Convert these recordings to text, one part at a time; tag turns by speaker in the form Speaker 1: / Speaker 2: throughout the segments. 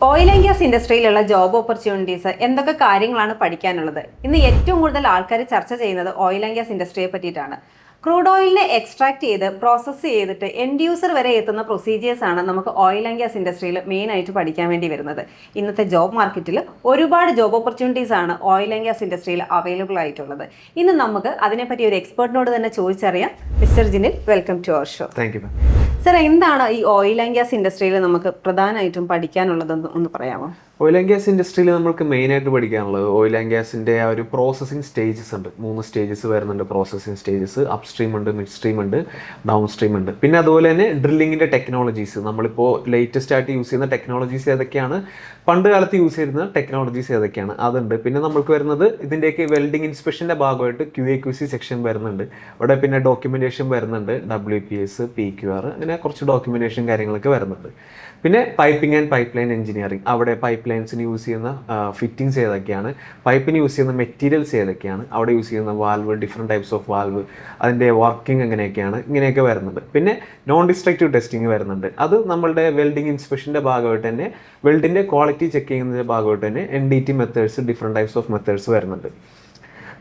Speaker 1: Oil and gas ഇൻഡസ്ട്രിയിലുള്ള job opportunities എന്തൊക്കെ കാര്യങ്ങളാണ് പഠിക്കാനുള്ളത്? ഇന്ന് ഏറ്റവും കൂടുതൽ ആൾക്കാർ ചർച്ച ചെയ്യുന്നത് ഓയിൽ ആൻഡ് ഗ്യാസ് ഇൻഡസ്ട്രിയെ പറ്റിയിട്ടാണ്. ക്രൂഡ് ഓയിലിനെ എക്സ്ട്രാക്ട് ചെയ്ത് പ്രോസസ്സ് ചെയ്തിട്ട് എൻഡ് യൂസർ വരെ എത്തുന്ന പ്രൊസീജിയേഴ്സ് ആണ് നമുക്ക് ഓയിൽ ആൻഡ് ഗ്യാസ് ഇൻഡസ്ട്രിയിൽ മെയിൻ ആയിട്ട് പഠിക്കാൻ വേണ്ടി വരുന്നത്. ഇന്നത്തെ ജോബ് മാർക്കറ്റിൽ ഒരുപാട് ജോബ് ഓപ്പർച്യൂണിറ്റീസ് ആണ് ഓയിൽ ആൻഡ് ഗ്യാസ് ഇൻഡസ്ട്രിയിൽ അവൈലബിൾ ആയിട്ടുള്ളത്. ഇന്ന് നമുക്ക് അതിനെപ്പറ്റി ഒരു എക്സ്പെർട്ടിനോട് തന്നെ ചോദിച്ചറിയാം. Mister Jinil, welcome to our show.
Speaker 2: Thank you.
Speaker 1: Sir, എന്താണ് ഈ ഓയിൽ ആൻഡ് ഗ്യാസ് ഇൻഡസ്ട്രിയിൽ നമുക്ക് പ്രധാനമായിട്ടും പഠിക്കാനുള്ളതെന്ന് ഒന്ന് പറയാമോ?
Speaker 2: ഓയിൽ ആൻഡ് ഗ്യാസ് ഇൻഡസ്ട്രിയിൽ നമുക്ക് മെയിനായിട്ട് പഠിക്കാനുള്ളത് ഓയിൽ ആൻഡ് ഗ്യാസിൻ്റെ ആ ഒരു പ്രോസസ്സിങ് സ്റ്റേജസ് ഉണ്ട്. 3 സ്റ്റേജസ് വരുന്നുണ്ട് പ്രോസസ്സിങ് സ്റ്റേജസ്. അപ്പ് സ്ട്രീം ഉണ്ട്, മിഡ് സ്ട്രീം ഉണ്ട്, ഡൗൺ സ്ട്രീം ഉണ്ട്. പിന്നെ അതുപോലെ തന്നെ ഡ്രില്ലിങ്ങിൻ്റെ ടെക്നോളജീസ്, നമ്മളിപ്പോൾ ലേറ്റസ്റ്റ് ആയിട്ട് യൂസ് ചെയ്യുന്ന ടെക്നോളജീസ് ഏതൊക്കെയാണ്, പണ്ട് കാലത്ത് യൂസ് ചെയ്യുന്ന ടെക്നോളജീസ് ഏതൊക്കെയാണ്, അതുണ്ട്. പിന്നെ നമുക്ക് വരുന്നത് ഇതിൻ്റെയൊക്കെ വെൽഡിംഗ് ഇൻസ്പെക്ഷൻ്റെ ഭാഗമായിട്ട് QA/QC സെക്ഷൻ വരുന്നുണ്ട്. അവിടെ പിന്നെ ഡോക്യുമെൻറ്റേഷൻ വരുന്നുണ്ട്, WPS, PQR, അങ്ങനെ കുറച്ച് ഡോക്യുമെൻറ്റേഷൻ കാര്യങ്ങളൊക്കെ വരുന്നുണ്ട്. പിന്നെ piping and pipe line engineering, അവിടെ പൈപ്പ് ലൈൻസിന് യൂസ് ചെയ്യുന്ന ഫിറ്റിങ്സ് ഏതൊക്കെയാണ്, പൈപ്പിന് യൂസ് ചെയ്യുന്ന മെറ്റീരിയൽസ് ഏതൊക്കെയാണ്, അവിടെ യൂസ് ചെയ്യുന്ന valve, different types of valve, അതിൻ്റെ വർക്കിംഗ് എങ്ങനെയൊക്കെയാണ്, ഇങ്ങനെയൊക്കെ വരുന്നുണ്ട്. പിന്നെ നോൺ ഡിസ്ട്രക്റ്റീവ് ടെസ്റ്റിംഗ് വരുന്നുണ്ട്. അത് നമ്മളുടെ വെൽഡിംഗ് ഇൻസ്പെക്ഷൻ്റെ ഭാഗമായിട്ട് തന്നെ, വെൽഡിൻ്റെ ക്വാളിറ്റി ചെക്ക് ചെയ്യുന്നതിൻ്റെ ഭാഗമായിട്ട് തന്നെ NDT methods, different types of methods വരുന്നുണ്ട്.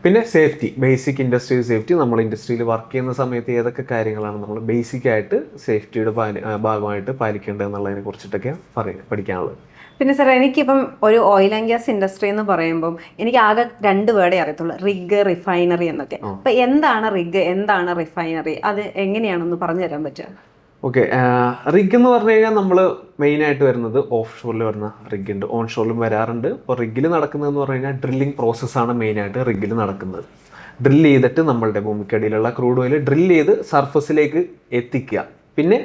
Speaker 2: പിന്നെ സേഫ്റ്റി, ബേസിക് ഇൻഡസ്ട്രിയൽ സേഫ്റ്റി, നമ്മൾ ഇൻഡസ്ട്രിയിൽ വർക്ക് ചെയ്യുന്ന സമയത്ത് ഏതൊക്കെ കാര്യങ്ങളാണ് നമ്മൾ ബേസിക്കായിട്ട് സേഫ്റ്റിയുടെ ഭാഗമായിട്ട് പാലിക്കേണ്ടത് എന്നുള്ളതിനെ കുറിച്ചിട്ടൊക്കെ പഠിക്കാനുള്ളത്.
Speaker 1: പിന്നെ സാർ, എനിക്കിപ്പം ഒരു ഓയിൽ ആൻഡ് ഗ്യാസ് ഇൻഡസ്ട്രി എന്ന് പറയുമ്പം എനിക്ക് ആകെ 2 വേർഡേ അറിയത്തുള്ളൂ, റിഗ്, റിഫൈനറി എന്നൊക്കെ. അപ്പം എന്താണ് റിഗ്, എന്താണ് റിഫൈനറി, അത് എങ്ങനെയാണെന്ന് പറഞ്ഞു തരാൻ പറ്റുക?
Speaker 2: ഓക്കെ, റിഗ് എന്ന് പറഞ്ഞു കഴിഞ്ഞാൽ നമ്മൾ മെയിനായിട്ട് വരുന്നത് ഓഫ് ഷോറിൽ വരുന്ന റിഗ് ഉണ്ട്, ഓൺ ഷോറിലും വരാറുണ്ട്. അപ്പോൾ റിഗിൽ നടക്കുന്നതെന്ന് പറഞ്ഞു കഴിഞ്ഞാൽ ഡ്രില്ലിംഗ് പ്രോസസ്സാണ് മെയിനായിട്ട് റിഗിൽ നടക്കുന്നത്. ഡ്രില്ല് ചെയ്തിട്ട് നമ്മളുടെ ഭൂമിക്കടിയിലുള്ള ക്രൂഡ് ഓയിൽ ഡ്രില്ല് ചെയ്ത് സർഫസിലേക്ക് എത്തിക്കുക. പിന്നെ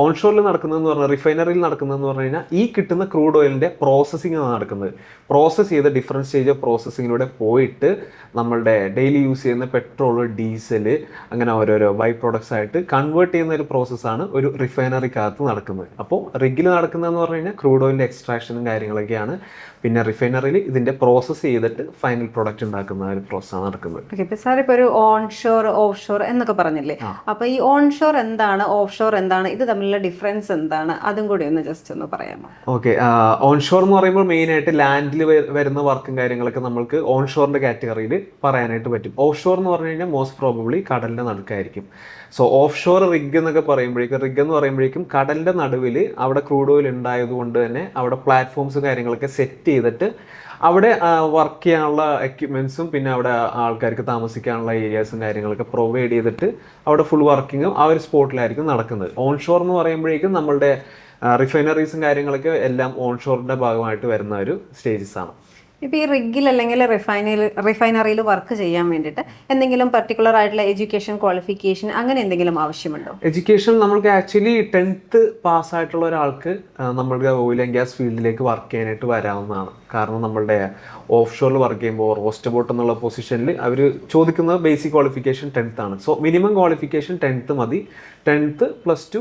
Speaker 2: ഓൺ ഷോറിൽ നടക്കുന്നതെന്ന് പറഞ്ഞാൽ, റിഫൈനറിയിൽ നടക്കുന്നതെന്ന് പറഞ്ഞു കഴിഞ്ഞാൽ ഈ കിട്ടുന്ന ക്രൂഡ് ഓയിലിൻ്റെ പ്രോസസ്സിംഗ് ആണ് നടക്കുന്നത്. പ്രോസസ്സ് ചെയ്ത് ഡിഫറെൻറ്റ് സ്റ്റേജ് ഓഫ് പ്രോസസ്സിങ്ങിലൂടെ പോയിട്ട് നമ്മളുടെ ഡെയിലി യൂസ് ചെയ്യുന്ന പെട്രോൾ, ഡീസൽ, അങ്ങനെ ഓരോരോ ബൈ പ്രോഡക്ട്സ് ആയിട്ട് കൺവേർട്ട് ചെയ്യുന്ന ഒരു പ്രോസസ്സാണ് ഒരു റിഫൈനറിക്കകത്ത് നടക്കുന്നത്. അപ്പോൾ റിഗിൽ നടക്കുന്നതെന്ന് പറഞ്ഞു കഴിഞ്ഞാൽ ക്രൂഡ് ഓയിലിൻ്റെ എക്സ്ട്രാക്ഷനും കാര്യങ്ങളൊക്കെയാണ്. പിന്നെ റിഫൈനറിയിൽ ഇതിൻ്റെ പ്രോസസ്സ് ചെയ്തിട്ട് ഫൈനൽ പ്രോഡക്റ്റ് ഉണ്ടാക്കുന്ന ഒരു പ്രോസസ്സാണ് നടക്കുന്നത്.
Speaker 1: ഓക്കെ, ഇപ്പോൾ സാർ ഇപ്പോൾ ഒരു ഓൺ ഷോർ, ഓഫ് ഷോർ എന്നൊക്കെ പറഞ്ഞില്ലേ, അപ്പോൾ ഈ ഓൺ ഷോർ എന്താണ്, ഓഫ് ഷോർ എന്താണ്, ഇത് തമ്മിലുള്ള ഡിഫറൻസ് എന്താണ്, അതും കൂടി ഒന്ന് ജസ്റ്റ് ഒന്ന് പറയാമോ?
Speaker 2: ഓക്കെ, ഓൺ ഷോർ എന്ന് പറയുമ്പോൾ മെയിനായിട്ട് ലാൻഡിൽ വരുന്ന വർക്കും കാര്യങ്ങളൊക്കെ നമുക്ക് ഓൺ ഷോറിൻ്റെ കാറ്റഗറിയിൽ പറയാനായിട്ട് പറ്റും. ഓഫ് ഷോർ എന്ന് പറഞ്ഞു കഴിഞ്ഞാൽ മോസ്റ്റ് പ്രോബബ്ലി കടലിൻ്റെ നടുക്കായിരിക്കും. സോ ഓഫ് ഷോർ റിഗ് എന്നൊക്കെ പറയുമ്പോഴേക്കും, റിഗ് എന്ന് പറയുമ്പോഴേക്കും കടലിൻ്റെ നടുവിൽ അവിടെ ക്രൂഡ് ഓയിൽ ഉണ്ടായതുകൊണ്ട് തന്നെ അവിടെ പ്ലാറ്റ്ഫോംസ് കാര്യങ്ങളൊക്കെ സെറ്റ് ചെയ്തിട്ട് അവിടെ വർക്ക് ചെയ്യാനുള്ള എക്യുപ്മെൻറ്റ്സും പിന്നെ അവിടെ ആൾക്കാർക്ക് താമസിക്കാനുള്ള ഏരിയാസും കാര്യങ്ങളൊക്കെ പ്രൊവൈഡ് ചെയ്തിട്ട് അവിടെ ഫുൾ വർക്കിങ്ങും ആ ഒരു സ്പോട്ടിലായിരിക്കും നടക്കുന്നത്. ഓൺ ഷോർ എന്ന് പറയുമ്പോഴേക്കും നമ്മളുടെ റിഫൈനറീസും കാര്യങ്ങളൊക്കെ എല്ലാം ഓൺ ഷോറിൻ്റെ ഭാഗമായിട്ട് വരുന്ന ഒരു സ്റ്റേജസ് ആണ്.
Speaker 1: ഇപ്പോൾ ഈ റിഗിൽ അല്ലെങ്കിൽ റിഫൈനറിയിൽ വർക്ക് ചെയ്യാൻ വേണ്ടിയിട്ട് എന്തെങ്കിലും പർട്ടിക്കുലർ ആയിട്ടുള്ള എഡ്യൂക്കേഷൻ ക്വാളിഫിക്കേഷൻ അങ്ങനെ എന്തെങ്കിലും ആവശ്യമുണ്ടോ?
Speaker 2: എഡ്യൂക്കേഷൻ നമ്മൾക്ക് ആക്ച്വലി 10th പാസ്സായിട്ടുള്ള ഒരാൾക്ക് നമ്മളുടെ ഓയിൽ ആൻഡ് ഗ്യാസ് ഫീൽഡിലേക്ക് വർക്ക് ചെയ്യാനായിട്ട് വരാവുന്നതാണ്. കാരണം നമ്മളുടെ ഓഫ് ഷോറിൽ വർക്ക് ചെയ്യുമ്പോൾ റോസ്റ്റ് ബോട്ട് എന്നുള്ള പൊസിഷനിൽ അവർ ചോദിക്കുന്നത് ബേസിക് ക്വാളിഫിക്കേഷൻ 10th ആണ്. സോ മിനിമം ക്വാളിഫിക്കേഷൻ 10th മതി. 10th +2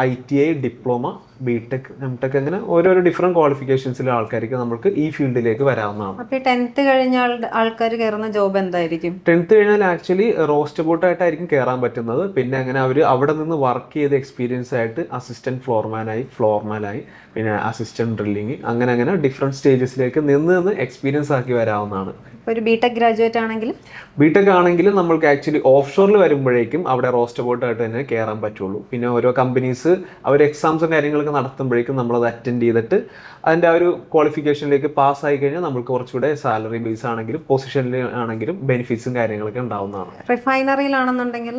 Speaker 2: ITI, diploma, BTech, MTech, അങ്ങനെ ഓരോരോ ഡിഫറെൻറ്റ് ക്വാളിഫിക്കേഷൻസിലെ ആൾക്കാർക്ക് നമുക്ക് ഈ ഫീൽഡിലേക്ക് വരാവുന്നതാണ്.
Speaker 1: അപ്പോൾ 10th കഴിഞ്ഞ ആൾക്കാർ കയറുന്ന ജോബ് എന്തായിരിക്കും?
Speaker 2: 10th കഴിഞ്ഞാൽ ആക്ച്വലി റോസ്റ്റ് ബോട്ടായിട്ടായിരിക്കും കയറാൻ പറ്റുന്നത്. പിന്നെ അങ്ങനെ അവർ അവിടെ നിന്ന് വർക്ക് ചെയ്ത എക്സ്പീരിയൻസ് ആയിട്ട് അസിസ്റ്റൻറ്റ് ഫ്ലോർമാനായി പിന്നെ അസിസ്റ്റൻറ്റ് ഡ്രില്ലിങ്, അങ്ങനെ ഡിഫറെൻറ്റ് സ്റ്റേജസിലേക്ക് നിന്ന് എക്സ്പീരിയൻസ് ആക്കി വരാവുന്നതാണ്.
Speaker 1: ഒരു BTech ഗ്രാജുവേറ്റ് ആണെങ്കിലും
Speaker 2: BTech ആണെങ്കിലും നമ്മൾക്ക് ആക്ച്വലി ഓഫ് ഷോറിൽ വരുമ്പോഴേക്കും അവിടെ റോസ്റ്റ് ബോട്ടായിട്ട് തന്നെ കയറാൻ പറ്റുള്ളൂ. പിന്നെ ഓരോ കമ്പനീസ് അവർ എക്സാംസും കാര്യങ്ങളൊക്കെ നടത്തുമ്പോഴേക്കും നമ്മളത് അറ്റൻഡ് ചെയ്തിട്ട് അതിൻ്റെ ആ ഒരു ക്വാളിഫിക്കേഷനിലേക്ക് പാസ്സായി കഴിഞ്ഞാൽ നമുക്ക് കുറച്ചുകൂടെ സാലറി ബേസ് ആണെങ്കിലും പൊസിഷനിൽ ആണെങ്കിലും ബെനിഫിറ്റ്സും കാര്യങ്ങളൊക്കെ ഉണ്ടാവുന്നതാണ്.
Speaker 1: റിഫൈനറിയിലാണെന്നുണ്ടെങ്കിൽ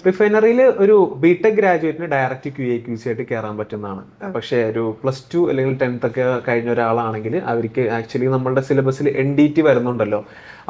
Speaker 2: റിഫൈനറിയിൽ ഒരു BTech ഗ്രാജുവേറ്റിന് ഡയറക്റ്റ് QA/QC ആയിട്ട് കയറാൻ പറ്റുന്നതാണ്. പക്ഷേ ഒരു +2 അല്ലെങ്കിൽ 10th ഒക്കെ കഴിഞ്ഞ ഒരാളാണെങ്കിൽ അവർക്ക് ആക്ച്വലി നമ്മളുടെ സിലബസിൽ NDT വരുന്നുണ്ടല്ലോ.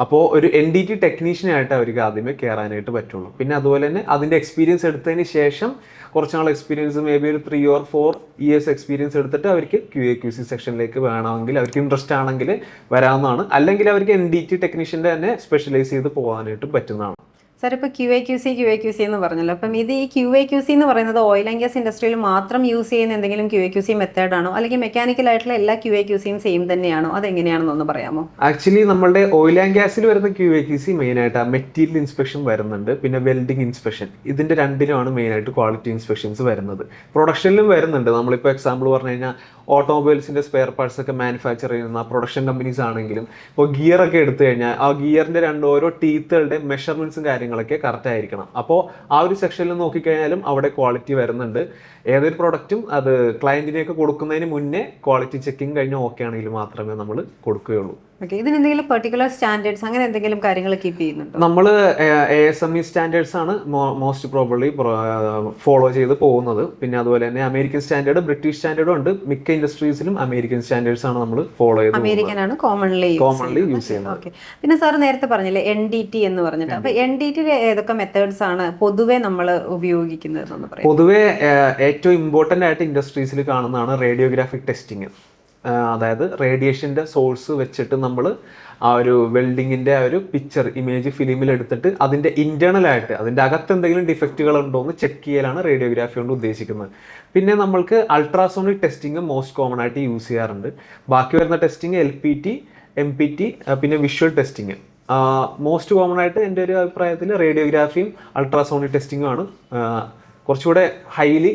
Speaker 2: അപ്പോൾ ഒരു NDT ടെക്നീഷ്യനായിട്ട് അവർക്ക് ആദ്യമേ കയറാനായിട്ട് പറ്റുള്ളൂ. പിന്നെ അതുപോലെ തന്നെ അതിൻ്റെ എക്സ്പീരിയൻസ് എടുത്തതിന് ശേഷം കുറച്ച് നാൾ എക്സ്പീരിയൻസ്, മേ ബി ഒരു 3 or 4 years എക്സ്പീരിയൻസ് എടുത്തിട്ട് അവർക്ക് QA/QC സെക്ഷനിലേക്ക് വേണമെങ്കിൽ, അവർക്ക് ഇൻട്രസ്റ്റ് ആണെങ്കിൽ വരാവുന്നതാണ്. അല്ലെങ്കിൽ അവർക്ക് NDT ടെക്നീഷ്യൻ്റെ തന്നെ സ്പെഷ്യലൈസ് ചെയ്ത് പോകാനായിട്ട് പറ്റുന്നതാണ്.
Speaker 1: സാർ ഇപ്പോൾ QA/QC എന്ന് പറഞ്ഞല്ലോ. അപ്പം ഇത് ഈ QA/QC എന്ന് പറയുന്നത് ഓയിൽ ആൻഡ് ഗ്യാസ് ഇൻഡസ്ട്രിയിൽ മാത്രം യൂസ് ചെയ്യുന്ന എന്തെങ്കിലും QA/QC മെത്തേഡാണോ, അല്ലെങ്കിൽ മെക്കാനിക്കൽ ആയിട്ടുള്ള എല്ലാ QA/QCയും സെയിം തന്നെയാണോ, അതെങ്ങനെയാണെന്നൊന്ന് പറയാമോ?
Speaker 2: ആക്ച്വലി നമ്മളുടെ ഓയിൽ ആൻഡ് ഗ്യാസിൽ വരുന്ന QA/QC മെയിനായിട്ട് മെറ്റീരിയൽ ഇൻസ്പെക്ഷൻ വരുന്നുണ്ട്, പിന്നെ വെൽഡിംഗ് ഇൻസ്പെക്ഷൻ. ഇതിന്റെ രണ്ടിനുമാണ് മെയിനായിട്ട് ക്വാളിറ്റി ഇൻസ്പെക്ഷൻസ് വരുന്നത്. പ്രൊഡക്ഷനിലും വരുന്നുണ്ട്. നമ്മളിപ്പോൾ എക്സാമ്പിൾ പറഞ്ഞു കഴിഞ്ഞാൽ ഓട്ടോമൊബൈൽസിന്റെ സ്പെയർ പാർട്സ് ഒക്കെ മാനുഫാക്ചർ ചെയ്യുന്ന പ്രൊഡക്ഷൻ കമ്പനീസ് ആണെങ്കിലും ഇപ്പോൾ ഗിയർ ഒക്കെ എടുത്തു കഴിഞ്ഞാൽ ആ ഗിയറിന്റെ ഓരോ ടീത്തുകളുടെ മെഷർമെന്റ്സും കാര്യങ്ങളൊക്കെ കറക്റ്റ് ആയിരിക്കണം. അപ്പോൾ ആ ഒരു സെക്ഷനിൽ നോക്കിക്കഴിഞ്ഞാലും അവിടെ ക്വാളിറ്റി വരുന്നുണ്ട്. ഏതൊരു പ്രൊഡക്റ്റും അത് ക്ലയന്റിനെയൊക്കെ കൊടുക്കുന്നതിന് മുന്നേ ക്വാളിറ്റി ചെക്കിങ് കഴിഞ്ഞ് ഓക്കെ ആണെങ്കിൽ മാത്രമേ നമ്മൾ കൊടുക്കുകയുള്ളൂ.
Speaker 1: ഓക്കെ, ഇതിന് എന്തെങ്കിലും പെർട്ടിക്കുലർ സ്റ്റാൻഡേർഡ്സ് അങ്ങനെ എന്തെങ്കിലും കാര്യങ്ങൾ കീപ്പ് ചെയ്യുന്നുണ്ടോ?
Speaker 2: നമ്മൾ ASME സ്റ്റാൻഡേർഡ്സ് ആണ് മോസ്റ്റ് പ്രോബബ്ലി ഫോളോ ചെയ്ത് പോകുന്നത്. പിന്നെ അതുപോലെ തന്നെ അമേരിക്കൻ സ്റ്റാൻഡേർഡ്, ബ്രിട്ടീഷ് സ്റ്റാൻഡേർഡും ഉണ്ട്. മിക്ക ഇൻഡസ്ട്രീസിലും അമേരിക്കൻ സ്റ്റാൻഡേർഡ്സ് ആണ് നമ്മൾ ഫോളോ ചെയ്ത്
Speaker 1: അമേരിക്കൻ ആണ് കോമൺലി
Speaker 2: യൂസ് ചെയ്യുന്നത്.
Speaker 1: ഓക്കെ, പിന്നെ സാർ നേരത്തെ പറഞ്ഞില്ലേ NDT എന്ന് പറഞ്ഞിട്ട്, അപ്പൊ NDT ഏതൊക്കെ മെത്തേഡ്സ് ആണ് പൊതുവെ നമ്മൾ ഉപയോഗിക്കുന്നത്?
Speaker 2: പൊതുവെ ഏറ്റവും ഇമ്പോർട്ടൻ്റ് ആയിട്ട് ഇൻഡസ്ട്രീസിൽ കാണുന്നതാണ് റേഡിയോഗ്രാഫിക് ടെസ്റ്റിങ്. അതായത് റേഡിയേഷൻ്റെ സോഴ്സ് വെച്ചിട്ട് നമ്മൾ ആ ഒരു വെൽഡിങ്ങിൻ്റെ ആ ഒരു പിക്ചർ ഇമേജ് ഫിലിമിൽ എടുത്തിട്ട് അതിൻ്റെ ഇൻറ്റേർണലായിട്ട് അതിൻ്റെ അകത്ത് എന്തെങ്കിലും ഡിഫക്റ്റുകൾ ഉണ്ടോ എന്ന് ചെക്ക് ചെയ്യലാണ് റേഡിയോഗ്രാഫി കൊണ്ട് ഉദ്ദേശിക്കുന്നത്. പിന്നെ നമ്മൾക്ക് അൾട്രാസോണിക് ടെസ്റ്റിംഗ് മോസ്റ്റ് കോമൺ ആയിട്ട് യൂസ് ചെയ്യാറുണ്ട്. ബാക്കി വരുന്ന ടെസ്റ്റിംഗ് LPT, MPT, പിന്നെ വിഷ്വൽ ടെസ്റ്റിംഗ്. മോസ്റ്റ് കോമൺ ആയിട്ട് എൻ്റെ ഒരു അഭിപ്രായത്തിൽ റേഡിയോഗ്രാഫിയും അൾട്രാസോണിക് ടെസ്റ്റിങ്ങും ആണ് കുറച്ചുകൂടെ ഹൈലി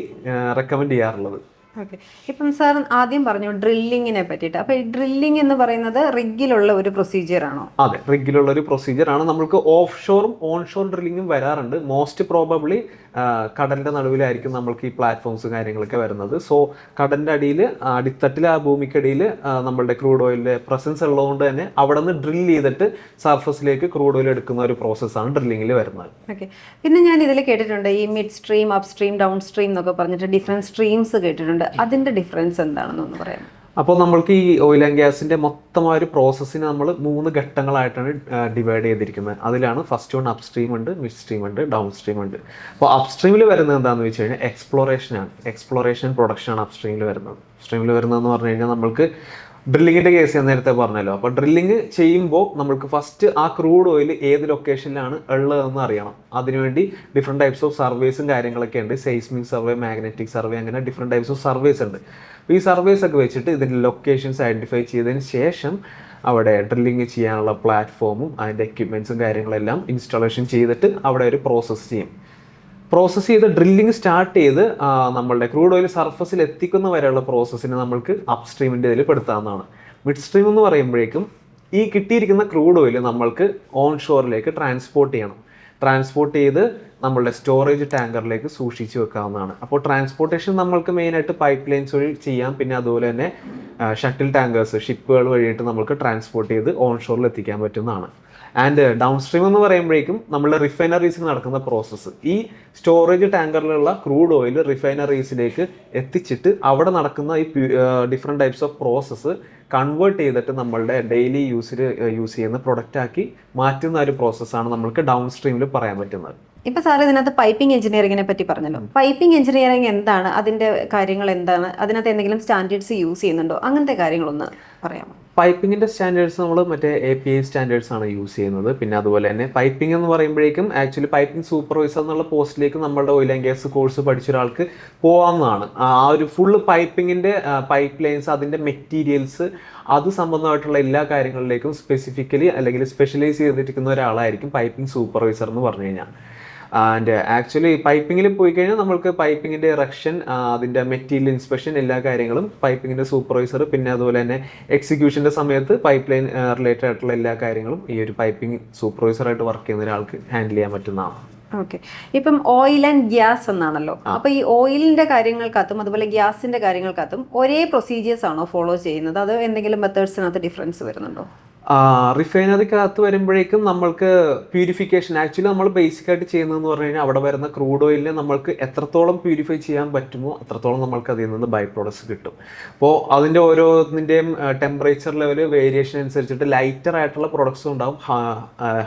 Speaker 2: റെക്കമെൻഡ് ചെയ്യാറുള്ളത്.
Speaker 1: ഓക്കെ, ഇപ്പം സാർ ആദ്യം പറഞ്ഞു ഡ്രില്ലിങ്ങിനെ പറ്റിയിട്ട്. അപ്പോൾ ഈ ഡ്രില്ലിംഗ് എന്ന് പറയുന്നത് റിഗിലുള്ള ഒരു പ്രൊസീജിയർ ആണോ?
Speaker 2: അതെ, റിഗിലുള്ള ഒരു പ്രൊസീജിയർ ആണ്. നമ്മൾക്ക് ഓഫ് ഷോറും ഓൺ ഷോർ ഡ്രില്ലിങ്ങും വരാറുണ്ട്. മോസ്റ്റ് പ്രോബബ്ലി കടലിൻ്റെ നടുവിലായിരിക്കും നമ്മൾക്ക് ഈ പ്ലാറ്റ്ഫോംസും കാര്യങ്ങളൊക്കെ വരുന്നത്. സോ കടലിൻ്റെ അടിയിൽ, അടിത്തട്ടിൽ, ആ ഭൂമിക്കടിയിൽ നമ്മളുടെ ക്രൂഡ് ഓയിലിൻ്റെ പ്രസൻസ് ഉള്ളതുകൊണ്ട് തന്നെ അവിടെ നിന്ന് ഡ്രിൽ ചെയ്തിട്ട് സർഫസിലേക്ക് ക്രൂഡ് ഓയിൽ എടുക്കുന്ന ഒരു പ്രോസസ്സാണ് ഡ്രില്ലിങ്ങിൽ വരുന്നത്.
Speaker 1: ഓക്കെ, പിന്നെ ഞാൻ ഇതിൽ കേട്ടിട്ടുണ്ട് ഈ mid stream, up stream, down stream എന്നൊക്കെ പറഞ്ഞിട്ട് ഡിഫറെൻറ്റ് സ്ട്രീംസ് കേട്ടിട്ടുണ്ട്. അതിൻ്റെ ഡിഫറൻസ് എന്താണെന്നൊന്ന് പറയാം?
Speaker 2: അപ്പോൾ നമ്മൾക്ക് ഈ ഓയിൽ ആൻഡ് ഗ്യാസിൻ്റെ മൊത്തമായ ഒരു പ്രോസസ്സിനെ നമ്മൾ 3 ഘട്ടങ്ങളായിട്ടാണ് ഡിവൈഡ് ചെയ്തിരിക്കുന്നത്. അതിലാണ് ഫസ്റ്റ് വൺ അപ് സ്ട്രീം ഉണ്ട്, മിഡ് സ്ട്രീം ഉണ്ട്, ഡൗൺ സ്ട്രീം ഉണ്ട്. അപ്പോൾ അപ് സ്ട്രീമിൽ വരുന്നത് എന്താണെന്ന് വെച്ച് കഴിഞ്ഞാൽ എക്സ്പ്ലോറേഷനാണ്. എക്സ്പ്ലോറേഷൻ പ്രൊഡക്ഷനാണ് അപ് സ്ട്രീമിൽ വരുന്നത്. സ്ട്രീമിൽ വരുന്നതെന്ന് പറഞ്ഞു കഴിഞ്ഞാൽ നമ്മൾക്ക് ഡ്രില്ലിങ്ങിൻ്റെ കേസ് ഞാൻ നേരത്തെ പറഞ്ഞല്ലോ. അപ്പോൾ ഡ്രില്ലിങ് ചെയ്യുമ്പോൾ നമ്മൾക്ക് ഫസ്റ്റ് ആ ക്രൂഡ് ഓയിൽ ഏത് ലൊക്കേഷനിലാണ് ഉള്ളതെന്ന് അറിയണം. അതിനുവേണ്ടി ഡിഫറെൻറ്റ് ടൈപ്സ് ഓഫ് സർവേസും കാര്യങ്ങളൊക്കെ ഉണ്ട്. സെയ്സ്മിക് സർവേ, മാഗ്നറ്റിക് സർവേ, അങ്ങനെ ഡിഫറെൻറ്റ് ടൈപ്സ് ഓഫ് സർവേസ് ഉണ്ട്. അപ്പോൾ ഈ സർവേസ് ഒക്കെ വെച്ചിട്ട് ഇതിൻ്റെ ലൊക്കേഷൻസ് ഐഡൻറ്റിഫൈ ചെയ്തതിന് ശേഷം അവിടെ ഡ്രില്ലിങ് ചെയ്യാനുള്ള പ്ലാറ്റ്ഫോമും അതിൻ്റെ എക്യുപ്മെൻറ്റ്സും കാര്യങ്ങളെല്ലാം ഇൻസ്റ്റാളേഷൻ ചെയ്തിട്ട് അവിടെ ഒരു പ്രോസസ്സ് ചെയ്യും. പ്രോസസ്സ് ചെയ്ത് ഡ്രില്ലിങ് സ്റ്റാർട്ട് ചെയ്ത് നമ്മളുടെ ക്രൂഡ് ഓയിൽ സർഫസിൽ എത്തിക്കുന്ന വരെയുള്ള പ്രോസസ്സിനെ നമ്മൾക്ക് അപ് സ്ട്രീമിൻ്റെ ഇതിൽ പെടുത്താവുന്നതാണ്. മിഡ് സ്ട്രീം എന്ന് പറയുമ്പോഴേക്കും ഈ കിട്ടിയിരിക്കുന്ന ക്രൂഡ് ഓയിൽ നമ്മൾക്ക് ഓൺ ഷോറിലേക്ക് ട്രാൻസ്പോർട്ട് ചെയ്യണം. ട്രാൻസ്പോർട്ട് ചെയ്ത് നമ്മളുടെ സ്റ്റോറേജ് ടാങ്കറിലേക്ക് സൂക്ഷിച്ച് വെക്കാവുന്നതാണ്. അപ്പോൾ ട്രാൻസ്പോർട്ടേഷൻ നമ്മൾക്ക് മെയിനായിട്ട് പൈപ്പ് ലൈൻസ് വഴി ചെയ്യാം. പിന്നെ അതുപോലെ തന്നെ ഷട്ടിൽ ടാങ്കേഴ്സ്, ഷിപ്പുകൾ വഴിയിട്ട് നമുക്ക് ട്രാൻസ്പോർട്ട് ചെയ്ത് ഓൺ ഷോറിൽ എത്തിക്കാൻ പറ്റുന്നതാണ്. ആൻഡ് ഡൗൺ സ്ട്രീം എന്ന് പറയുമ്പോഴേക്കും നമ്മളുടെ റിഫൈനറീസിൽ നടക്കുന്ന പ്രോസസ്സ്, ഈ സ്റ്റോറേജ് ടാങ്കറിലുള്ള ക്രൂഡ് ഓയിൽ റിഫൈനറീസിലേക്ക് എത്തിച്ചിട്ട് അവിടെ നടക്കുന്ന ഈ different types of process convert ചെയ്തിട്ട് നമ്മളുടെ ഡെയിലി യൂസ് ചെയ്യുന്ന പ്രൊഡക്റ്റാക്കി മാറ്റുന്ന ഒരു പ്രോസസ്സാണ് നമ്മൾക്ക് ഡൗൺ സ്ട്രീമിൽ പറയാൻ പറ്റുന്നത്.
Speaker 1: ഇപ്പോൾ സാർ ഇതിനകത്ത് പൈപ്പിംഗ് എഞ്ചിനീയറിങ്ങിനെ പറ്റി പറഞ്ഞല്ലോ. പൈപ്പിംഗ് എഞ്ചിനീയറിംഗ് എന്താണ്, അതിൻ്റെ കാര്യങ്ങൾ എന്താണ്, അതിനകത്ത് എന്തെങ്കിലും സ്റ്റാൻഡേർഡ്സ് യൂസ് ചെയ്യുന്നുണ്ടോ, അങ്ങനത്തെ കാര്യങ്ങളൊന്ന് പറയാമോ?
Speaker 2: പൈപ്പിങ്ങിൻ്റെ സ്റ്റാൻഡേർഡ്സ് നമ്മൾ മറ്റേ API സ്റ്റാൻഡേർഡ്സ് ആണ് യൂസ് ചെയ്യുന്നത്. പിന്നെ അതുപോലെ തന്നെ പൈപ്പിംഗ് എന്ന് പറയുമ്പോഴേക്കും ആക്ച്വലി പൈപ്പിംഗ് സൂപ്പർവൈസർ എന്നുള്ള പോസ്റ്റിലേക്ക് നമ്മളുടെ ഓയിൽ ആൻഡ് ഗ്യാസ് കോഴ്സ് പഠിച്ച ഒരാൾക്ക് പോകാവുന്നതാണ്. ആ ഒരു ഫുള്ള് പൈപ്പിങ്ങിൻ്റെ പൈപ്പ് ലൈൻസ്, അതിൻ്റെ മെറ്റീരിയൽസ്, അത് സംബന്ധമായിട്ടുള്ള എല്ലാ കാര്യങ്ങളിലേക്കും സ്പെസിഫിക്കലി അല്ലെങ്കിൽ സ്പെഷ്യലൈസ് ചെയ്തിരിക്കുന്ന ഒരാളായിരിക്കും പൈപ്പിംഗ് സൂപ്പർവൈസർ എന്ന് പറഞ്ഞു കഴിഞ്ഞാൽ. ആൻഡ് ആക്ച്വലി പൈപ്പിങ്ങിൽ പോയി കഴിഞ്ഞാൽ നമ്മൾക്ക് പൈപ്പിങ്ങിൻ്റെ ഇറക്ഷൻ, അതിൻ്റെ മെറ്റീരിയൽ ഇൻസ്പെക്ഷൻ, എല്ലാ കാര്യങ്ങളും പൈപ്പിങ്ങിൻ്റെ സൂപ്പർവൈസർ, പിന്നെ അതുപോലെ തന്നെ എക്സിക്യൂഷൻ്റെ സമയത്ത് പൈപ്പ് ലൈൻ റിലേറ്റഡ് ആയിട്ടുള്ള എല്ലാ കാര്യങ്ങളും ഈ ഒരു പൈപ്പിംഗ് സൂപ്പർവൈസറായിട്ട് വർക്ക് ചെയ്യുന്ന ഒരാൾക്ക് ഹാൻഡിൽ ചെയ്യാൻ പറ്റുന്നതാണ്.
Speaker 1: ഓക്കെ, ഇപ്പം ഓയിൽ ആൻഡ് ഗ്യാസ് എന്നാണല്ലോ. അപ്പോൾ ഈ ഓയിലിൻ്റെ കാര്യങ്ങൾക്കകത്തും അതുപോലെ ഗ്യാസിൻ്റെ കാര്യങ്ങൾക്കകത്തും ഒരേ പ്രൊസീജിയേഴ്സ് ആണോ ഫോളോ ചെയ്യുന്നത്, അതോ എന്തെങ്കിലും മെത്തേഡ്സിനകത്ത് ഡിഫറൻസ് വരുന്നുണ്ടോ?
Speaker 2: റിഫൈനറിക്കകത്ത് വരുമ്പോഴേക്കും നമ്മൾക്ക് പ്യൂരിഫിക്കേഷൻ, ആക്ച്വലി നമ്മൾ ബേസിക്കായിട്ട് ചെയ്യുന്നതെന്ന് പറഞ്ഞു കഴിഞ്ഞാൽ അവിടെ വരുന്ന ക്രൂഡ് ഓയിലിനെ നമ്മൾക്ക് എത്രത്തോളം പ്യൂരിഫൈ ചെയ്യാൻ പറ്റുമോ അത്രത്തോളം നമ്മൾക്ക് അതിൽ നിന്ന് ബൈ പ്രോഡക്ട്സ് കിട്ടും. അപ്പോൾ അതിൻ്റെ ഓരോന്നിൻ്റെയും ടെമ്പറേച്ചർ ലെവൽ വേരിയേഷൻ അനുസരിച്ചിട്ട് ലൈറ്റർ ആയിട്ടുള്ള പ്രൊഡക്ട്സും ഉണ്ടാവും,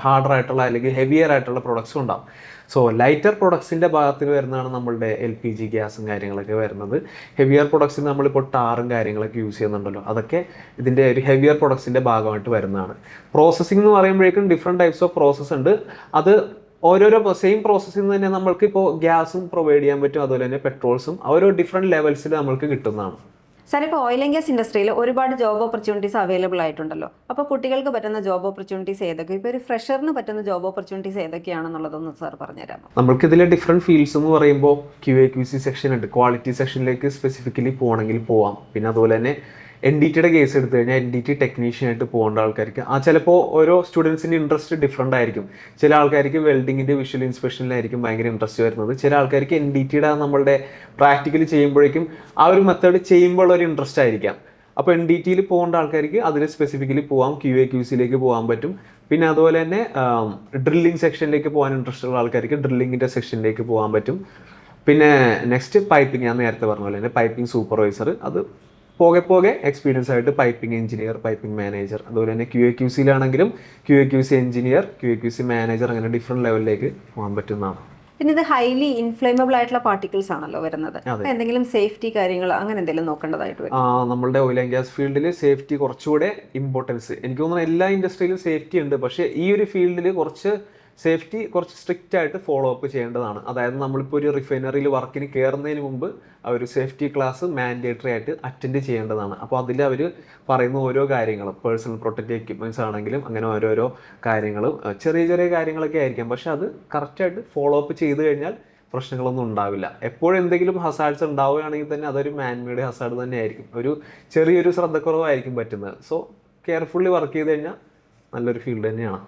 Speaker 2: ഹാർഡർ ആയിട്ടുള്ള അല്ലെങ്കിൽ ഹെവിയർ ആയിട്ടുള്ള പ്രൊഡക്ട്സും ഉണ്ടാവും. സോ ലൈറ്റർ പ്രൊഡക്ട്സിൻ്റെ ഭാഗത്തിൽ വരുന്നതാണ് നമ്മളുടെ LPG ഗ്യാസും കാര്യങ്ങളൊക്കെ വരുന്നത്. ഹെവിയർ പ്രൊഡക്ട്സിന് നമ്മളിപ്പോൾ ടാറും കാര്യങ്ങളൊക്കെ യൂസ് ചെയ്യുന്നുണ്ടല്ലോ, അതൊക്കെ ഇതിൻ്റെ ഒരു ഹെവിയർ പ്രൊഡക്ട്സിൻ്റെ ഭാഗമായിട്ട് വരുന്നതാണ്. പ്രോസസ്സിംഗ് എന്ന് പറയുമ്പോഴേക്കും ഡിഫറെൻറ്റ് ടൈപ്സ് ഓഫ് പ്രോസസ്സ് ഉണ്ട്. അത് ഓരോരോ സെയിം പ്രോസസ്സിൽ നിന്ന് തന്നെ നമ്മൾക്ക് ഇപ്പോൾ ഗ്യാസും പ്രൊവൈഡ് ചെയ്യാൻ പറ്റും, അതുപോലെ തന്നെ പെട്രോൾസും ഓരോ ഡിഫറെൻറ്റ് ലെവൽസിൽ നമ്മൾക്ക് കിട്ടുന്നതാണ്.
Speaker 1: സാർ, ഇപ്പോൾ ഓയിൽ ആൻഡ് ഗ്യാസ് ഇൻഡസ്ട്രിയിൽ ഒരുപാട് ജോബ് ഓപ്പർച്യൂണിറ്റീസ് അവൈലബിൾ ആയിട്ടുണ്ടല്ലോ. അപ്പോൾ കുട്ടികൾക്ക് പറ്റുന്ന ജോബ് ഓപ്പർച്യൂണിറ്റീസ് ഏതൊക്കെ, ഇപ്പോൾ ഒരു ഫ്രഷറിന് പറ്റുന്ന ജോബ് ഓപ്പർച്യൂണിറ്റീസ് ഏതൊക്കെയാണെന്നുള്ളതൊന്ന് സാർ പറഞ്ഞുതരാമോ?
Speaker 2: നമ്മൾക്ക് ഇതിലെ ഡിഫറെൻറ്റ് ഫീൽഡ്സ് എന്ന് പറയുമ്പോൾ QA/QC സെക്ഷൻ ഉണ്ട്. ക്വാളിറ്റി സെക്ഷനിലേക്ക് സ്പെസിഫിക്കലി പോകണമെങ്കിൽ പോവാം. പിന്നെ അതുപോലെ തന്നെ NDTയുടെ കേസ് എടുത്തു കഴിഞ്ഞാൽ NDT ടെക്നീഷ്യൻ ആയിട്ട് പോകേണ്ട ആൾക്കാർക്ക് ചിലപ്പോൾ ഓരോ സ്റ്റുഡൻസിൻ്റെ ഇൻട്രസ്റ്റ് ഡിഫറെൻ്റ് ആയിരിക്കും. ചില ആൾക്കാർക്ക് വെൽഡിങ്ങിൻ്റെ വിഷ്വൽ ഇൻസ്പെക്ഷനിലായിരിക്കും ഭയങ്കര ഇൻട്രസ്റ്റ് വരുന്നത്. ചില ആൾക്കാർക്ക് NDTയുടെ നമ്മളുടെ പ്രാക്ടിക്കലി ചെയ്യുമ്പോഴേക്കും ആ ഒരു മെത്തേഡ് ചെയ്യുമ്പോൾ ഒരു ഇൻട്രസ്റ്റ് ആയിരിക്കാം. അപ്പോൾ NDTയിൽ പോകേണ്ട ആൾക്കാർക്ക് അതിൽ സ്പെസിഫിക്കലി പോകാം, QA/QCയിലേക്ക് പോകാൻ പറ്റും. പിന്നെ അതുപോലെ തന്നെ ഡ്രില്ലിംഗ് സെക്ഷനിലേക്ക് പോകാൻ ഇൻട്രസ്റ്റ് ഉള്ള ആൾക്കാർക്ക് ഡ്രില്ലിങ്ങിൻ്റെ സെക്ഷനിലേക്ക് പോകാൻ പറ്റും. പിന്നെ നെക്സ്റ്റ് പൈപ്പിംഗ്, ഞാൻ നേരത്തെ പറഞ്ഞ പോലെ തന്നെ പൈപ്പിംഗ് സൂപ്പർവൈസർ, അത് പോകെ എക്സ്പീരിയൻസ് ആയിട്ട് പൈപ്പിംഗ് എഞ്ചിനീയർ, പൈപ്പിംഗ് മാനേജർ, അതുപോലെ തന്നെ QA/QCയിലാണെങ്കിലും QA/QC എഞ്ചിനീയർ, QA/QC മാനേജർ, അങ്ങനെ ഡിഫറെൻറ്റ് ലെവലിലേക്ക് പോകാൻ പറ്റുന്നതാണ്.
Speaker 1: പിന്നെ ഇത് ഹൈലി ഇൻഫ്ലേമബിൾ ആയിട്ടുള്ള പാർട്ടിക്കിൾസ് ആണല്ലോ വരുന്നത്. എന്തെങ്കിലും സേഫ്റ്റി കാര്യങ്ങൾ അങ്ങനെ എന്തെങ്കിലും നോക്കേണ്ടതായിട്ട് വരും?
Speaker 2: നമ്മളുടെ ഓയിൽ ആൻഡ് ഗ്യാസ് ഫീൽഡിൽ സേഫ്റ്റി കുറച്ചുകൂടെ ഇമ്പോർട്ടൻസ്, എനിക്ക് തോന്നുന്നു എല്ലാ ഇൻഡസ്ട്രിയിലും സേഫ്റ്റി ഉണ്ട്, പക്ഷേ ഈ ഒരു ഫീൽഡിൽ കുറച്ച് സേഫ്റ്റി കുറച്ച് സ്ട്രിക്റ്റ് ആയിട്ട് ഫോളോ അപ്പ് ചെയ്യേണ്ടതാണ്. അതായത് നമ്മളിപ്പോൾ ഒരു റിഫൈനറിയിൽ വർക്കിന് കയറുന്നതിന് മുമ്പ് അവർ സേഫ്റ്റി ക്ലാസ് മാൻഡേറ്ററി ആയിട്ട് അറ്റൻഡ് ചെയ്യേണ്ടതാണ്. അപ്പോൾ അതിൽ അവർ പറയുന്ന ഓരോ കാര്യങ്ങളും, പേഴ്സണൽ പ്രൊട്ടക്റ്റീവ് എക്യുപ്മെൻറ്റ്സ് ആണെങ്കിലും അങ്ങനെ ഓരോരോ കാര്യങ്ങളും ചെറിയ കാര്യങ്ങളൊക്കെ ആയിരിക്കാം, പക്ഷെ അത് കറക്റ്റായിട്ട് ഫോളോ അപ്പ് ചെയ്ത് കഴിഞ്ഞാൽ പ്രശ്നങ്ങളൊന്നും ഉണ്ടാവില്ല. എപ്പോഴും എന്തെങ്കിലും ഹസാർഡ്സ് ഉണ്ടാവുകയാണെങ്കിൽ തന്നെ അതൊരു മാൻമെയ്ഡ് ഹസാർഡ് തന്നെ ആയിരിക്കും, ഒരു ചെറിയൊരു ശ്രദ്ധക്കുറവായിരിക്കും പറ്റുന്നത്. സോ കെയർഫുള്ളി വർക്ക് ചെയ്ത് കഴിഞ്ഞാൽ നല്ലൊരു ഫീൽഡ് തന്നെയാണ്.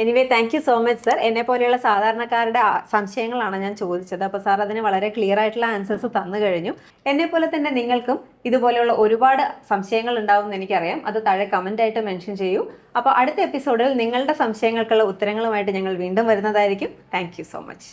Speaker 1: Anyway, thank you so much sir. എന്നെ പോലെയുള്ള സാധാരണക്കാരുടെ സംശയങ്ങളാണ് ഞാൻ ചോദിച്ചത്. അപ്പോൾ സാർ അതിന് വളരെ ക്ലിയർ ആയിട്ടുള്ള ആൻസേഴ്സ് തന്നു കഴിഞ്ഞു. എന്നെ പോലെ തന്നെ നിങ്ങൾക്കും ഇതുപോലെയുള്ള ഒരുപാട് സംശയങ്ങൾ ഉണ്ടാവും എന്ന് എനിക്കറിയാം. അത് താഴെ കമൻ്റ് ആയിട്ട് മെൻഷൻ ചെയ്യൂ. അപ്പോൾ അടുത്ത എപ്പിസോഡിൽ നിങ്ങളുടെ സംശയങ്ങൾക്കുള്ള ഉത്തരങ്ങളുമായിട്ട് ഞങ്ങൾ വീണ്ടും വരുന്നതായിരിക്കും. Thank you so much.